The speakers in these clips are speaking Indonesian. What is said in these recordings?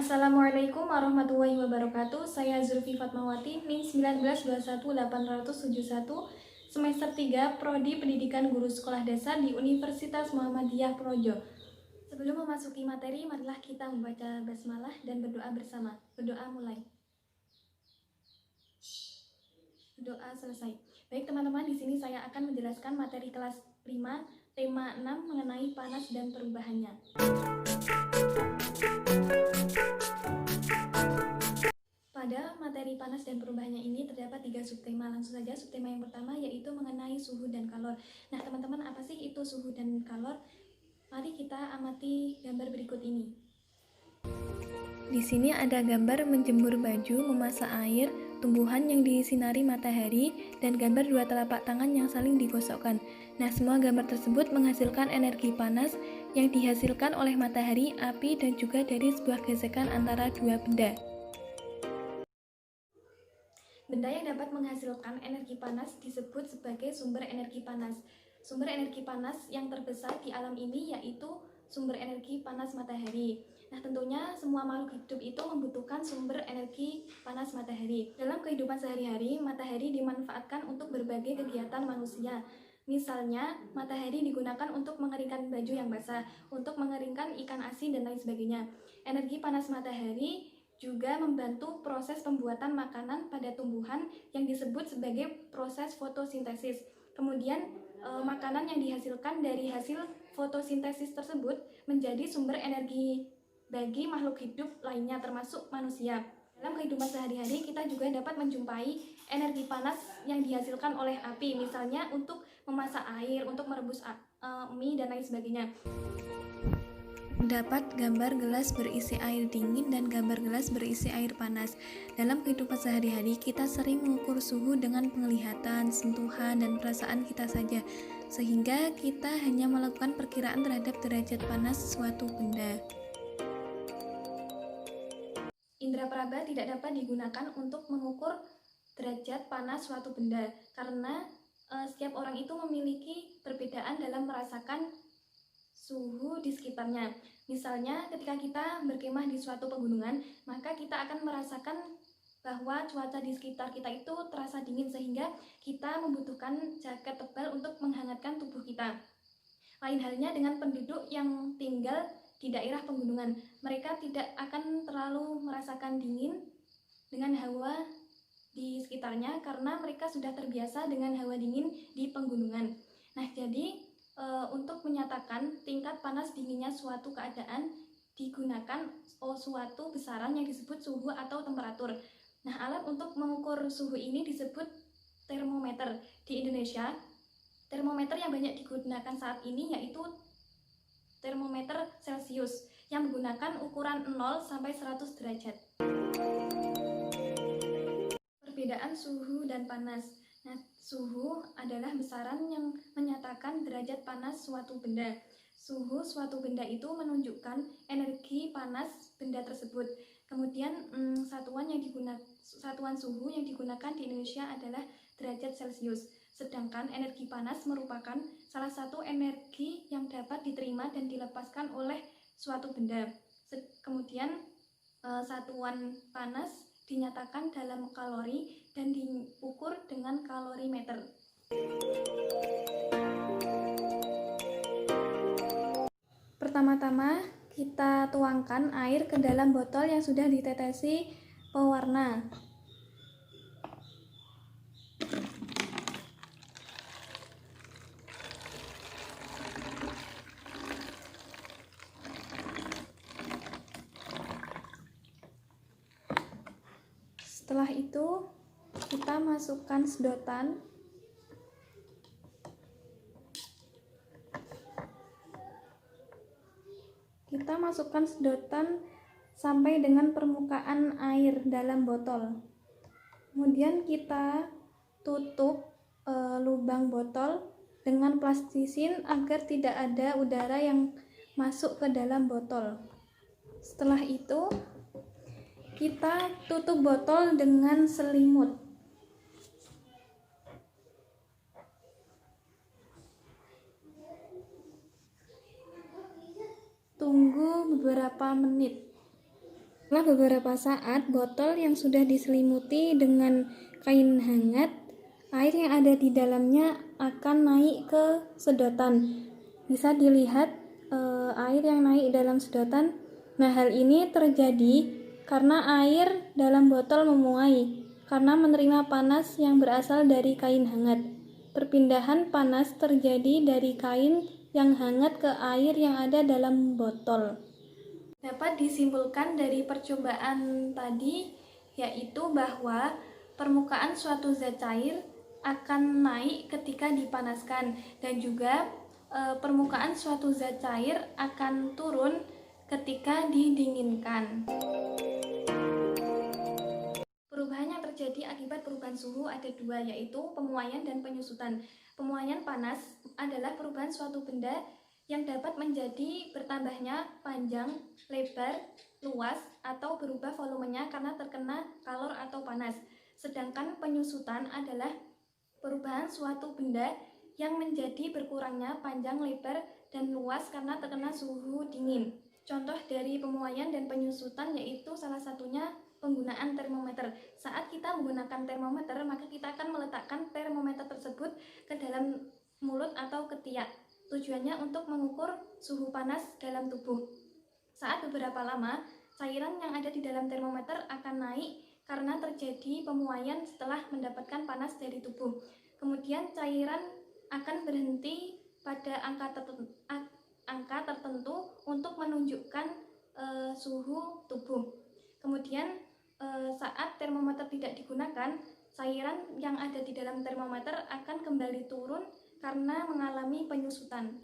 Assalamualaikum warahmatullahi wabarakatuh. Saya Zulfi Fatmawati, NIM 1921871, semester 3, Prodi Pendidikan Guru Sekolah Dasar di Universitas Muhammadiyah Projo. Sebelum memasuki materi, marilah kita membaca basmalah dan berdoa bersama. Berdoa mulai. Doa selesai. Baik teman-teman, di sini saya akan menjelaskan materi kelas 5, tema 6 mengenai panas dan perubahannya. Pada materi panas dan perubahannya ini terdapat 3 subtema. Langsung saja subtema yang pertama yaitu mengenai suhu dan kalor. Nah teman-teman, apa sih itu suhu dan kalor? Mari kita amati gambar berikut ini. Di sini ada gambar menjemur baju, memasak air, tumbuhan yang disinari matahari, dan gambar 2 telapak tangan yang saling digosokkan. Nah, semua gambar tersebut menghasilkan energi panas yang dihasilkan oleh matahari, api, dan juga dari sebuah gesekan antara 2 benda. Benda yang dapat menghasilkan energi panas disebut sebagai sumber energi panas. Sumber energi panas yang terbesar di alam ini yaitu sumber energi panas matahari. Nah, tentunya semua makhluk hidup itu membutuhkan sumber energi panas matahari. Dalam kehidupan sehari-hari, matahari dimanfaatkan untuk berbagai kegiatan manusia. Misalnya, matahari digunakan untuk mengeringkan baju yang basah, untuk mengeringkan ikan asin, dan lain sebagainya. Energi panas matahari juga membantu proses pembuatan makanan pada tumbuhan yang disebut sebagai proses fotosintesis. Kemudian makanan yang dihasilkan dari hasil fotosintesis tersebut menjadi sumber energi bagi makhluk hidup lainnya termasuk manusia. Dalam kehidupan sehari-hari kita juga dapat menjumpai energi panas yang dihasilkan oleh api, misalnya untuk memasak air, untuk merebus mie, dan lain sebagainya. Dapat gambar gelas berisi air dingin dan gambar gelas berisi air panas. Dalam kehidupan sehari-hari, kita sering mengukur suhu dengan penglihatan, sentuhan, dan perasaan kita saja, sehingga kita hanya melakukan perkiraan terhadap derajat panas suatu benda. Indra peraba tidak dapat digunakan untuk mengukur derajat panas suatu benda, karena setiap orang itu memiliki perbedaan dalam merasakan suhu di sekitarnya. Misalnya ketika kita berkemah di suatu pegunungan, maka kita akan merasakan bahwa cuaca di sekitar kita itu terasa dingin, sehingga kita membutuhkan jaket tebal untuk menghangatkan tubuh kita. Lain halnya dengan penduduk yang tinggal di daerah pegunungan, mereka tidak akan terlalu merasakan dingin dengan hawa di sekitarnya karena mereka sudah terbiasa dengan hawa dingin di pegunungan. Nah, jadi untuk menyatakan tingkat panas dinginnya suatu keadaan digunakan suatu besaran yang disebut suhu atau temperatur. Nah, alat untuk mengukur suhu ini disebut termometer. Di Indonesia, termometer yang banyak digunakan saat ini yaitu termometer Celcius yang menggunakan ukuran 0 sampai 100 derajat. Perbedaan suhu dan panas. Nah, suhu adalah besaran yang menyatakan derajat panas suatu benda. Suhu suatu benda itu menunjukkan energi panas benda tersebut. Kemudian satuan suhu yang digunakan di Indonesia adalah derajat Celcius. Sedangkan energi panas merupakan salah satu energi yang dapat diterima dan dilepaskan oleh suatu benda. Kemudian satuan panas dinyatakan dalam kalori dan diukur dengan kalorimeter. Pertama-tama kita tuangkan air ke dalam botol yang sudah ditetesi pewarna. Setelah itu kita masukkan sedotan. Kita masukkan sedotan sampai dengan permukaan air dalam botol. Kemudian kita tutup lubang botol dengan plastisin agar tidak ada udara yang masuk ke dalam botol. Setelah itu kita tutup botol dengan selimut. Tunggu beberapa menit. Setelah beberapa saat, botol yang sudah diselimuti dengan kain hangat, air yang ada di dalamnya akan naik ke sedotan. Bisa dilihat air yang naik dalam sedotan. Nah, hal ini terjadi karena air dalam botol memuai karena menerima panas yang berasal dari kain hangat. Perpindahan panas terjadi dari kain yang hangat ke air yang ada dalam botol. Dapat disimpulkan dari percobaan tadi, yaitu bahwa permukaan suatu zat cair akan naik ketika dipanaskan, dan juga permukaan suatu zat cair akan turun ketika didinginkan. Perubahan yang terjadi akibat perubahan suhu ada dua, yaitu pemuaian dan penyusutan. Pemuaian panas adalah perubahan suatu benda yang dapat menjadi bertambahnya panjang, lebar, luas, atau berubah volumenya karena terkena kalor atau panas. Sedangkan penyusutan adalah perubahan suatu benda yang menjadi berkurangnya panjang, lebar, dan luas karena terkena suhu dingin. Contoh dari pemuaian dan penyusutan yaitu salah satunya penggunaan termometer. Saat kita menggunakan termometer, maka kita akan meletakkan termometer tersebut ke dalam mulut atau ketiak. Tujuannya untuk mengukur suhu panas dalam tubuh. Saat beberapa lama, cairan yang ada di dalam termometer akan naik karena terjadi pemuaian setelah mendapatkan panas dari tubuh. Kemudian cairan akan berhenti pada angka tertentu untuk menunjukkan suhu tubuh. Kemudian saat termometer tidak digunakan, cairan yang ada di dalam termometer akan kembali turun karena mengalami penyusutan.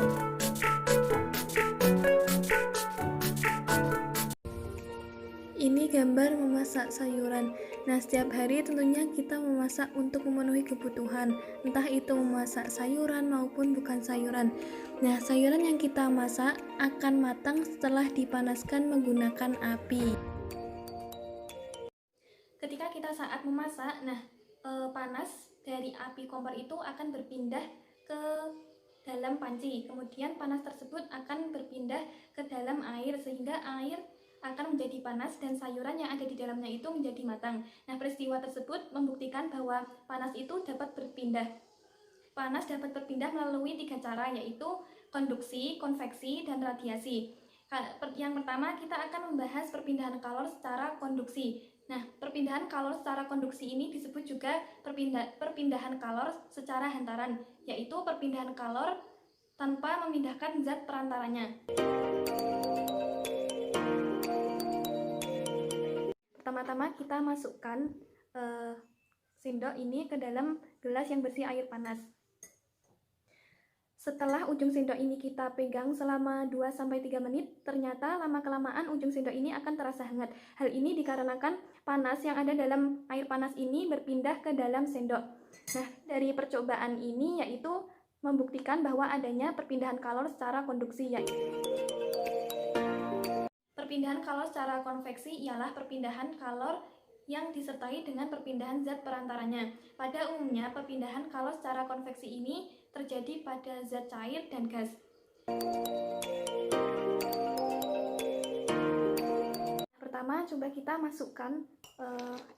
Ini gambar memasak sayuran. Nah, setiap hari tentunya kita memasak untuk memenuhi kebutuhan, entah itu memasak sayuran maupun bukan sayuran. Nah, sayuran yang kita masak akan matang setelah dipanaskan menggunakan api. Ketika kita saat memasak, panas dari api kompor itu akan berpindah ke dalam panci. Kemudian panas tersebut akan berpindah ke dalam air sehingga air akan menjadi panas dan sayuran yang ada di dalamnya itu menjadi matang. Nah, peristiwa tersebut membuktikan bahwa panas itu dapat berpindah. Panas dapat berpindah melalui 3 cara, yaitu konduksi, konveksi, dan radiasi. Yang pertama, kita akan membahas perpindahan kalor secara konduksi. Nah, perpindahan kalor secara konduksi ini disebut juga perpindahan kalor secara hantaran, yaitu perpindahan kalor tanpa memindahkan zat perantaranya. Pertama-tama kita masukkan sendok ini ke dalam gelas yang berisi air panas. Setelah ujung sendok ini kita pegang selama 2-3 menit, ternyata lama-kelamaan ujung sendok ini akan terasa hangat. Hal ini dikarenakan panas yang ada dalam air panas ini berpindah ke dalam sendok. Nah, dari percobaan ini yaitu membuktikan bahwa adanya perpindahan kalor secara konduksi. Perpindahan kalor secara konveksi ialah perpindahan kalor yang disertai dengan perpindahan zat perantaranya. Pada umumnya, perpindahan kalor secara konveksi ini terjadi pada zat cair dan gas. Pertama, coba kita masukkan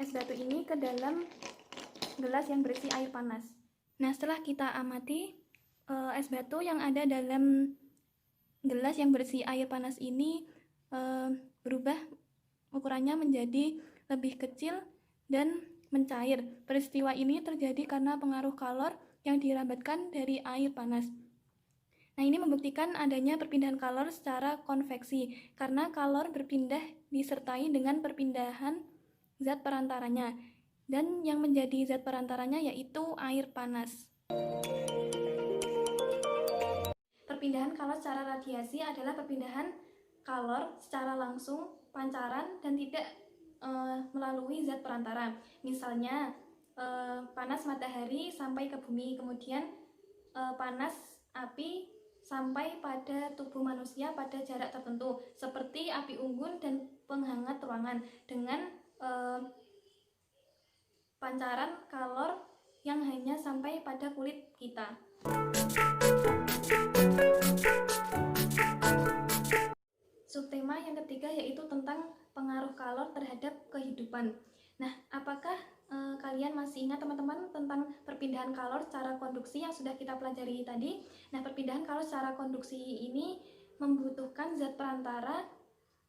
es batu ini ke dalam gelas yang berisi air panas. Nah, setelah kita amati es batu yang ada dalam gelas yang berisi air panas ini berubah ukurannya menjadi lebih kecil dan mencair. Peristiwa ini terjadi karena pengaruh kalor yang dirambatkan dari air panas. Nah, ini membuktikan adanya perpindahan kalor secara konveksi karena kalor berpindah disertai dengan perpindahan zat perantaranya, dan yang menjadi zat perantaranya yaitu air panas. Perpindahan kalor secara radiasi adalah perpindahan kalor secara langsung, pancaran, dan tidak melalui zat perantara. Misalnya panas matahari sampai ke bumi, kemudian panas api sampai pada tubuh manusia pada jarak tertentu, seperti api unggun dan penghangat ruangan, dengan pancaran kalor yang hanya sampai pada kulit kita. subtema yang ketiga yaitu tentang pengaruh kalor terhadap kehidupan. Nah, apakah kalian masih ingat teman-teman tentang perpindahan kalor secara konduksi yang sudah kita pelajari tadi? Nah, perpindahan kalor secara konduksi ini membutuhkan zat perantara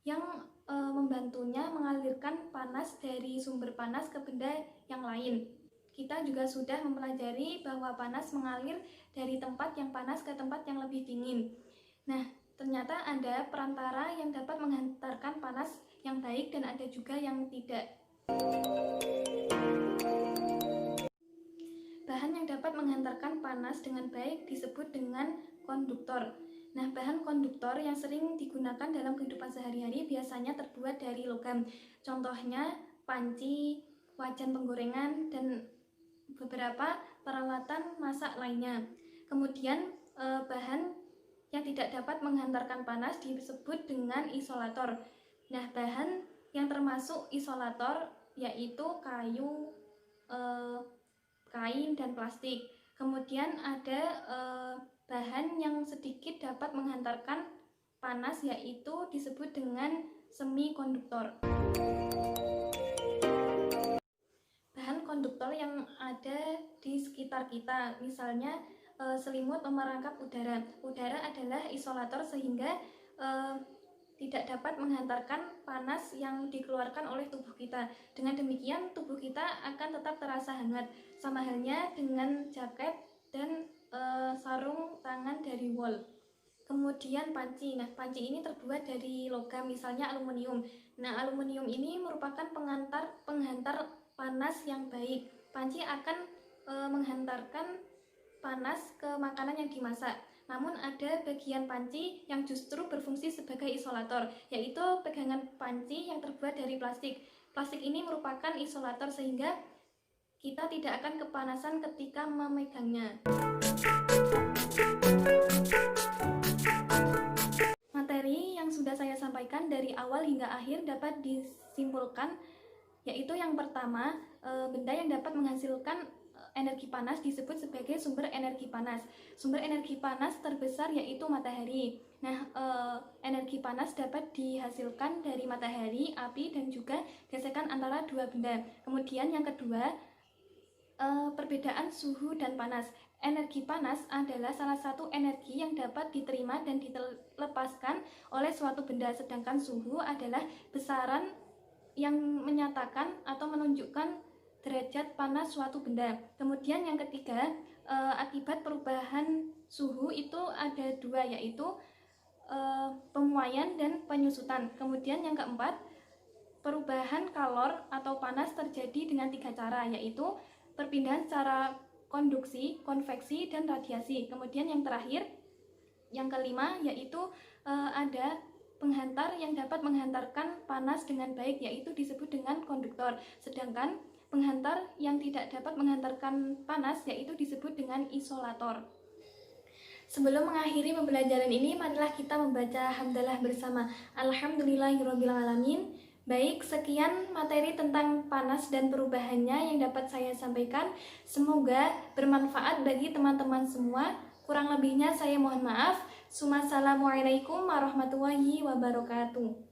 yang membantunya mengalirkan panas dari sumber panas ke benda yang lain. Kita juga sudah mempelajari bahwa panas mengalir dari tempat yang panas ke tempat yang lebih dingin. Nah, ternyata ada perantara yang dapat menghantarkan panas yang baik dan ada juga yang tidak. Bahan yang dapat menghantarkan panas dengan baik disebut dengan konduktor. Nah, bahan konduktor yang sering digunakan dalam kehidupan sehari-hari biasanya terbuat dari logam. Contohnya panci, wajan penggorengan, dan beberapa peralatan masak lainnya. Kemudian bahan yang tidak dapat menghantarkan panas disebut dengan isolator. Nah, bahan yang termasuk isolator yaitu kayu, kain, dan plastik. Kemudian ada bahan yang sedikit dapat menghantarkan panas yaitu disebut dengan semikonduktor. Bahan konduktor yang ada di sekitar kita, misalnya selimut memerangkap udara. Udara adalah isolator sehingga tidak dapat menghantarkan panas yang dikeluarkan oleh tubuh kita. Dengan demikian tubuh kita akan tetap terasa hangat, sama halnya dengan jaket dan sarung tangan dari wol. Kemudian panci. Nah, panci ini terbuat dari logam, misalnya aluminium. Nah, aluminium ini merupakan penghantar panas yang baik. Panci akan menghantarkan panas ke makanan yang dimasak. Namun ada bagian panci yang justru berfungsi sebagai isolator, yaitu pegangan panci yang terbuat dari plastik. Plastik ini merupakan isolator sehingga kita tidak akan kepanasan ketika memegangnya. Materi yang sudah saya sampaikan dari awal hingga akhir dapat disimpulkan, yaitu yang pertama, benda yang dapat menghasilkan energi panas disebut sebagai sumber energi panas. Sumber energi panas terbesar yaitu matahari. Nah, energi panas dapat dihasilkan dari matahari, api, dan juga gesekan antara dua benda. Kemudian yang kedua, perbedaan suhu dan panas. Energi panas adalah salah satu energi yang dapat diterima dan dilepaskan oleh suatu benda, sedangkan suhu adalah besaran yang menyatakan atau menunjukkan derajat panas suatu benda. Kemudian yang ketiga, akibat perubahan suhu itu ada dua, yaitu pemuaian dan penyusutan. Kemudian yang keempat, perubahan kalor atau panas terjadi dengan tiga cara, yaitu perpindahan secara konduksi, konveksi, dan radiasi. Kemudian yang terakhir, yang kelima, yaitu ada penghantar yang dapat menghantarkan panas dengan baik, yaitu disebut dengan konduktor. Sedangkan penghantar yang tidak dapat menghantarkan panas yaitu disebut dengan isolator. Sebelum mengakhiri pembelajaran ini, marilah kita membaca hamdalah bersama. Alhamdulillahirrabbilalamin. Baik, sekian materi tentang panas dan perubahannya yang dapat saya sampaikan. Semoga bermanfaat bagi teman-teman semua. Kurang lebihnya saya mohon maaf. Assalamualaikum warahmatullahi wabarakatuh.